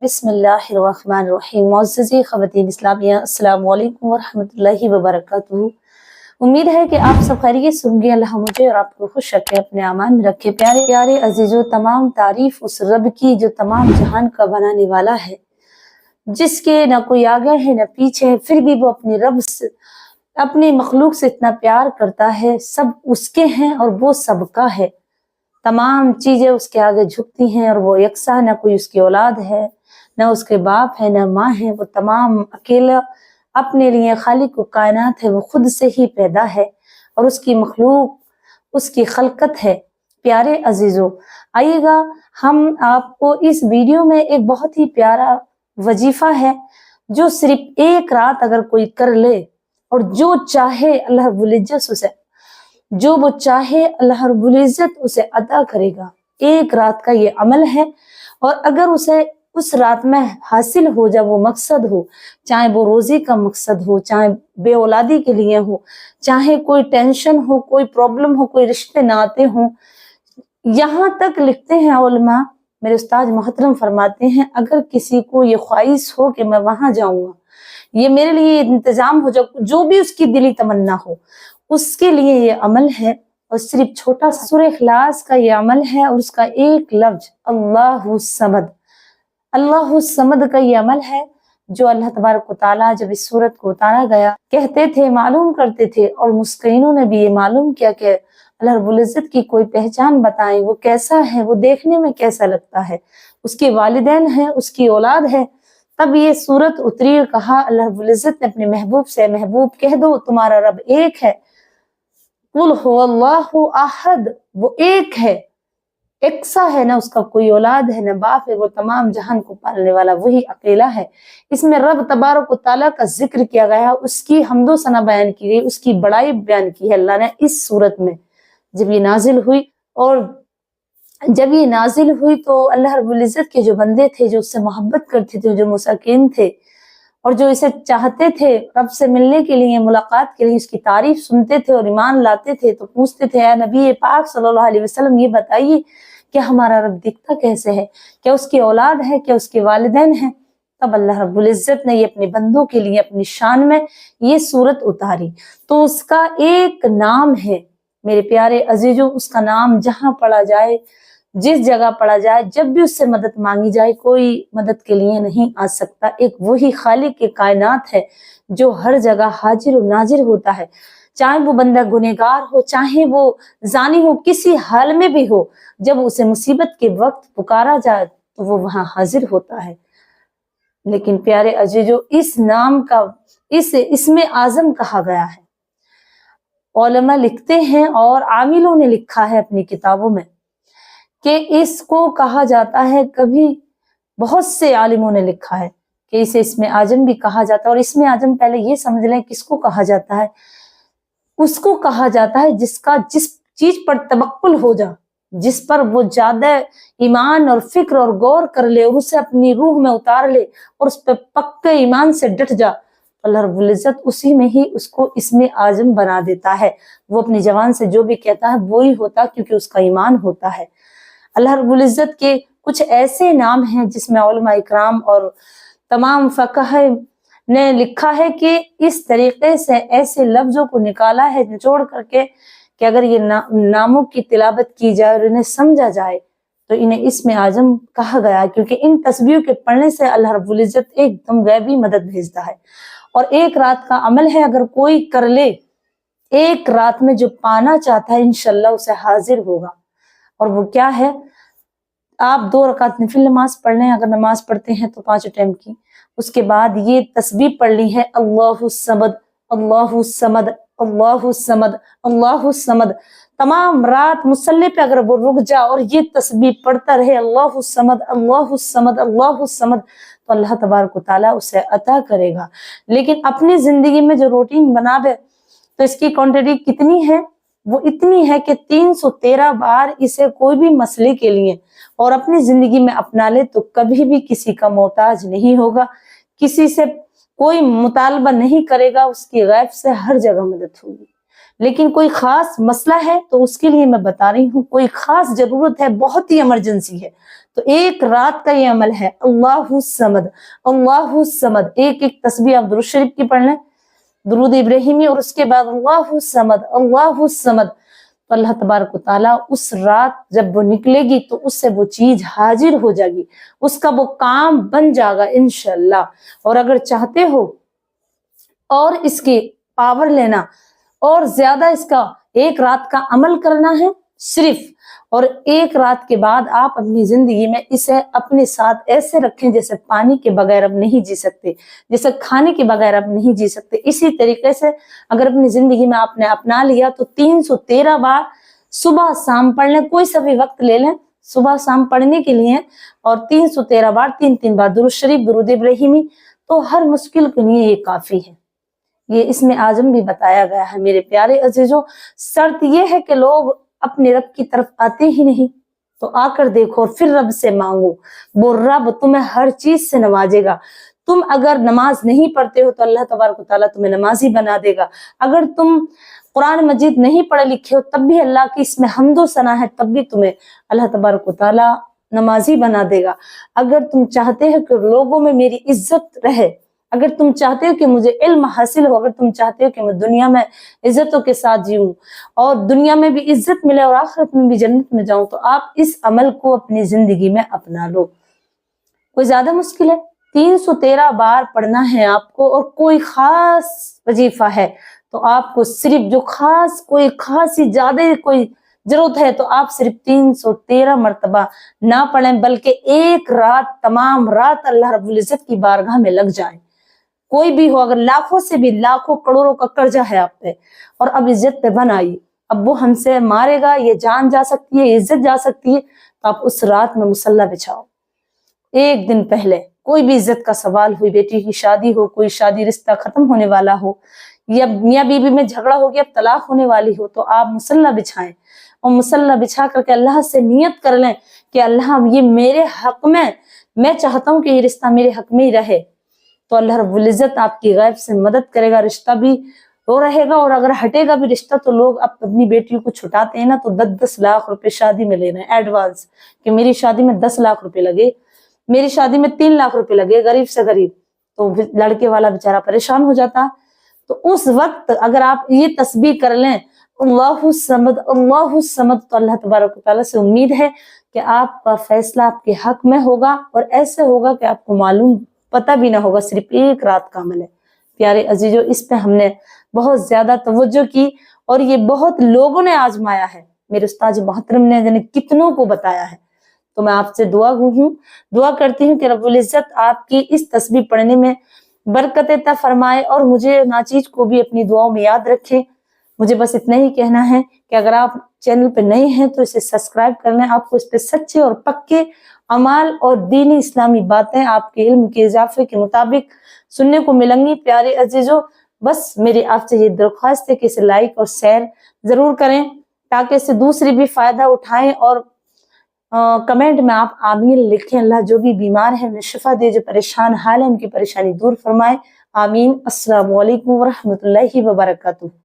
बिस्मिल्लाहिर्रहमानिर्रहीम। मुअज़्ज़ज़ी ख़वातीन इस्लामिया, अस्सलामु अलैकुम वरहमतुल्लाहि वबरकातुहू। उम्मीद है कि आप सब खैरियत से होंगे। अल्लाह मुझे और आपको खुश रखे, अपने अमान में रखे। प्यारे प्यारे अजीजों, तमाम तारीफ उस रब की जो तमाम जहान का बनाने वाला है, जिसके न कोई आगे है न पीछे है, फिर भी वो अपने रब से, अपनी मखलूक से इतना प्यार करता है। सब उसके हैं और वो सबका है। तमाम चीजें उसके आगे झुकती हैं और वो यकसा, न कोई उसकी औलाद है, न उसके बाप है, न माँ है। वो तमाम अकेला अपने लिए खालिक कायनात है। वो खुद से ही पैदा है और उसकी मखलूक उसकी खलकत है। प्यारे अजीजों, आइएगा हम आपको इस वीडियो में एक बहुत ही प्यारा वजीफा है जो सिर्फ एक रात अगर कोई कर ले और जो चाहे अल्लाह रब्बुल इज्जत उसे, जो वो चाहे अल्लाह रब्बुल इज्जत उसे अता करेगा। एक रात का ये अमल है और अगर उसे उस रात में हासिल हो जाए वो मकसद हो, चाहे वो रोजी का मकसद हो, चाहे बे औलादी के लिए हो, चाहे कोई टेंशन हो, कोई प्रॉब्लम हो, कोई रिश्ते नाते हो, यहाँ तक लिखते हैं उलमा, मेरे उस्ताद मोहतरम फरमाते हैं, अगर किसी को ये ख्वाहिश हो कि मैं वहां जाऊंगा, ये मेरे लिए इंतजाम हो जाए, जो भी उसकी दिली तमन्ना हो, उसके लिए ये अमल है। और सिर्फ छोटा सा सूरह इखलास का ये अमल है और उसका एक लफ्ज अल्लाहु समद, अल्लाहु समद का ये अमल है जो अल्लाह तबारक व तआला जब इस सूरत को उतारा गया कहते थे, मालूम करते थे और मुस्किनों ने भी ये मालूम किया कि अल्लाह रब्बुल इज्जत की कोई पहचान बताएं, वो कैसा है, वो देखने में कैसा लगता है, उसके वालिदैन है, उसकी औलाद है। तब ये सूरत उतरी और कहा अल्लाह रब्बुल इज्जत ने अपने महबूब से, महबूब कह दो तुम्हारा रब एक है। कुल हुवल्लाहु अहद, वो एक है, एकसा है, ना उसका कोई औलाद है, ना बाप है, वो तमाम जहान को पालने वाला वही अकेला है। इसमें रब तबारक व तआला का जिक्र किया गया, उसकी हम्दो सना बयान की गई, उसकी बड़ाई बयान की है अल्लाह ने इस सूरत में। जब ये नाजिल हुई और जब ये नाजिल हुई तो अल्लाह रब्बुल इज्जत के जो बंदे थे, जो उससे मोहब्बत करते थे, जो मुसाकिन थे और जो इसे चाहते थे, रब से मिलने के लिए, मुलाकात के लिए, उसकी तारीफ सुनते थे और ईमान लाते थे, तो पूछते थे, या नबी पाक सल्लल्लाहु अलैहि वसल्लम ये बताइए कि हमारा रब दिखता कैसे है, क्या उसकी औलाद है, क्या उसके वालिदैन हैं। तब अल्लाह रब्बुल इज्जत ने ये अपने बंदों के लिए अपनी शान में ये सूरत उतारी। तो उसका एक नाम है मेरे प्यारे अजीजों, उसका नाम जहां पढ़ा जाए, जिस जगह पढ़ा जाए, जब भी उससे मदद मांगी जाए, कोई मदद के लिए नहीं आ सकता। एक वही खालिक के कायनात है जो हर जगह हाजिर और नाजिर होता है। चाहे वो बंदा गुनहगार हो, चाहे वो जानी हो, किसी हाल में भी हो, जब उसे मुसीबत के वक्त पुकारा जाए तो वो वहां हाजिर होता है। लेकिन प्यारे अजीजों, इस नाम का इसमें आजम कहा गया है। उलमा लिखते हैं और आमिलों ने लिखा है अपनी किताबों में कि इसको कहा जाता है, कभी बहुत से आलिमों ने लिखा है कि इसे इसमें आजम भी कहा जाता है। और इसमें आजम पहले ये समझ लें किसको कहा जाता है, उसको कहा जाता है जिसका जिस चीज पर तवक्कुल हो जा, जिस पर वो ज्यादा ईमान और फिक्र और गौर कर ले और उसे अपनी रूह में उतार ले और उस पर पक्के ईमान से डट जा, अल्लाह रब्बुल इज्जत उसी में ही उसको इसमें आजम बना देता है। वो अपनी जबान से जो भी कहता है वो ही होता, क्योंकि उसका ईमान होता है। अल्लाह रब्बुल इज्जत के कुछ ऐसे नाम हैं जिसमें उलमा इकराम और तमाम फक़ह ने लिखा है कि इस तरीके से ऐसे लफ्जों को निकाला है निचोड़ करके कि अगर ये नामों की तिलावत की जाए और इन्हें समझा जाए तो इन्हें इसमें आजम कहा गया, क्योंकि इन तस्बीहों के पढ़ने से अल्लाह रब्बुल इज्जत एकदम गैबी मदद भेजता है। और एक रात का अमल है, अगर कोई कर ले, एक रात में जो पाना चाहता है इंशाअल्लाह उसे हाजिर होगा। और वो क्या है, आप 2 रकात नफिल नमाज पढ़ लें, अगर नमाज पढ़ते हैं तो 5 टाइम की, उसके बाद ये तस्बीह पढ़ ली है, अल्लाहु समद, अल्लाहु समद, अल्लाहु समद, अल्लाहु समद। तमाम रात मुसल्ले पे अगर वो रुक जा और ये तस्बीह पढ़ता रहे, अल्लाहु समद, अल्लाहु समद, अल्लाहु समद, तो अल्लाह तबारक व तआला उसे अता करेगा। लेकिन अपनी जिंदगी में जो रूटीन बना दे तो इसकी क्वांटिटी कितनी है, वो इतनी है कि 313 बार इसे कोई भी मसले के लिए और अपनी जिंदगी में अपना ले तो कभी भी किसी का मोहताज नहीं होगा, किसी से कोई मुतालबा नहीं करेगा, उसकी गैब से हर जगह मदद होगी। لیکن کوئی خاص مسئلہ ہے تو اس کے لیے میں بتا رہی ہوں، کوئی خاص ضرورت ہے، بہت ہی ایمرجنسی ہے، تو ایک رات کا یہ عمل ہے، اللہ الصمد اللہ الصمد، ایک ایک تسبیح آپ درود شریف کی پڑھ لیں، درود ابراہیمی، اور اس کے بعد اللہ الصمد اللہ الصمد، تو اللہ تبارک و تعالیٰ اس رات جب وہ نکلے گی تو اس سے وہ چیز حاضر ہو جائے گی، اس کا وہ کام بن جائے گا انشاءاللہ۔ اور اگر چاہتے ہو اور اس کی پاور لینا اور زیادہ اس کا ایک رات کا عمل کرنا ہے صرف، اور ایک رات کے بعد آپ اپنی زندگی میں اسے اپنے ساتھ ایسے رکھیں جیسے پانی کے بغیر اب نہیں جی سکتے، جیسے کھانے کے بغیر اب نہیں جی سکتے، اسی طریقے سے اگر اپنی زندگی میں آپ نے اپنا لیا تو 313 بار صبح شام پڑھ لیں، کوئی سا بھی وقت لے لیں صبح شام پڑھنے کے لیے، اور 313 بار 3 بار درود شریف درود ابراہیمی، تو ہر مشکل کے لیے یہ کافی ہے۔ یہ اس میں اعظم بھی بتایا گیا ہے میرے پیارے عزیزوں۔ شرط یہ ہے کہ لوگ اپنے رب کی طرف آتے ہی نہیں، تو آ کر دیکھو اور پھر رب سے مانگو، وہ رب تمہیں ہر چیز سے نوازے گا۔ تم اگر نماز نہیں پڑھتے ہو تو اللہ تبارک و تعالیٰ تمہیں نمازی بنا دے گا، اگر تم قرآن مجید نہیں پڑھے لکھے ہو تب بھی اللہ کی اس میں حمد و ثنا ہے، تب بھی تمہیں اللہ تبارک و تعالیٰ نمازی بنا دے گا۔ اگر تم چاہتے ہو کہ لوگوں میں میری عزت رہے، اگر تم چاہتے ہو کہ مجھے علم حاصل ہو، اگر تم چاہتے ہو کہ میں دنیا میں عزتوں کے ساتھ جیوں اور دنیا میں بھی عزت ملے اور آخرت میں بھی جنت میں جاؤں، تو آپ اس عمل کو اپنی زندگی میں اپنا لو۔ کوئی زیادہ مشکل ہے؟ 313 بار پڑھنا ہے آپ کو، اور کوئی خاص وظیفہ ہے تو آپ کو صرف جو کوئی خاصی زیادہ کوئی ضرورت ہے تو آپ صرف 313 مرتبہ نہ پڑھیں، بلکہ ایک رات تمام رات اللہ رب العزت کی بارگاہ میں لگ جائیں۔ کوئی بھی ہو، اگر لاکھوں سے بھی لاکھوں کروڑوں کا قرضہ ہے آپ پہ اور اب عزت پہ بن آئی، اب وہ ہم سے مارے گا، یہ جان جا سکتی ہے، عزت جا سکتی ہے، تو آپ اس رات میں مصلی بچھاؤ۔ ایک دن پہلے کوئی بھی عزت کا سوال ہوئی، بیٹی کی شادی ہو، کوئی شادی رشتہ ختم ہونے والا ہو، یا میاں بیوی میں جھگڑا ہو گیا، اب طلاق ہونے والی ہو، تو آپ مصلی بچھائیں اور مصلی بچھا کر کے اللہ سے نیت کر لیں کہ اللہ یہ میرے حق میں چاہتا ہوں کہ یہ رشتہ میرے حق میں ہی رہے، تو اللہ رب العزت آپ کی غیب سے مدد کرے گا، رشتہ بھی وہ رہے گا، اور اگر ہٹے گا بھی رشتہ تو لوگ اب اپنی بیٹیوں کو چھٹاتے ہیں نا تو 10 لاکھ روپے شادی میں لے رہے ہیں ایڈوانس، کہ میری شادی میں 10 لاکھ روپے لگے، میری شادی میں 3 لاکھ روپے لگے، غریب سے غریب، تو لڑکے والا بیچارہ پریشان ہو جاتا۔ تو اس وقت اگر آپ یہ تسبیح کر لیں اللہ الصمد اللہ الصمد، تو اللہ تبارک و تعالیٰ سے امید ہے کہ آپ کا فیصلہ آپ کے حق میں ہوگا، اور ایسے ہوگا کہ آپ کو معلوم پتہ بھی نہ ہوگا، صرف ایک رات کا عمل ہے۔ پیارے عزیزو، اس پہ ہم نے بہت زیادہ توجہ کی اور یہ بہت لوگوں نے آزمایا ہے، میرے استاد محترم نے جانے کتنوں کو بتایا ہے، تو میں آپ سے دعا کرتی ہوں کہ رب العزت آپ کی اس تسبیح پڑھنے میں برکت عطا فرمائے، اور مجھے ناچیز کو بھی اپنی دعاؤں میں یاد رکھے۔ مجھے بس اتنا ہی کہنا ہے کہ اگر آپ چینل پہ نئے ہیں تو اسے سبسکرائب کر لیں، آپ کو اس پہ سچے اور پکے اعمال اور دینی اسلامی باتیں آپ کے علم کے اضافے کے مطابق سننے کو ملیں گی۔ پیارے عزیزو، بس میری آپ سے یہ درخواست ہے کہ اسے لائک اور شیئر ضرور کریں تاکہ اسے دوسری بھی فائدہ اٹھائیں، اور کمنٹ میں آپ آمین لکھیں۔ اللہ جو بھی بیمار ہے انہیں شفا دے، جو پریشان حال ہے ان کی پریشانی دور فرمائے، آمین۔ السلام علیکم ورحمۃ اللہ وبرکاتہ۔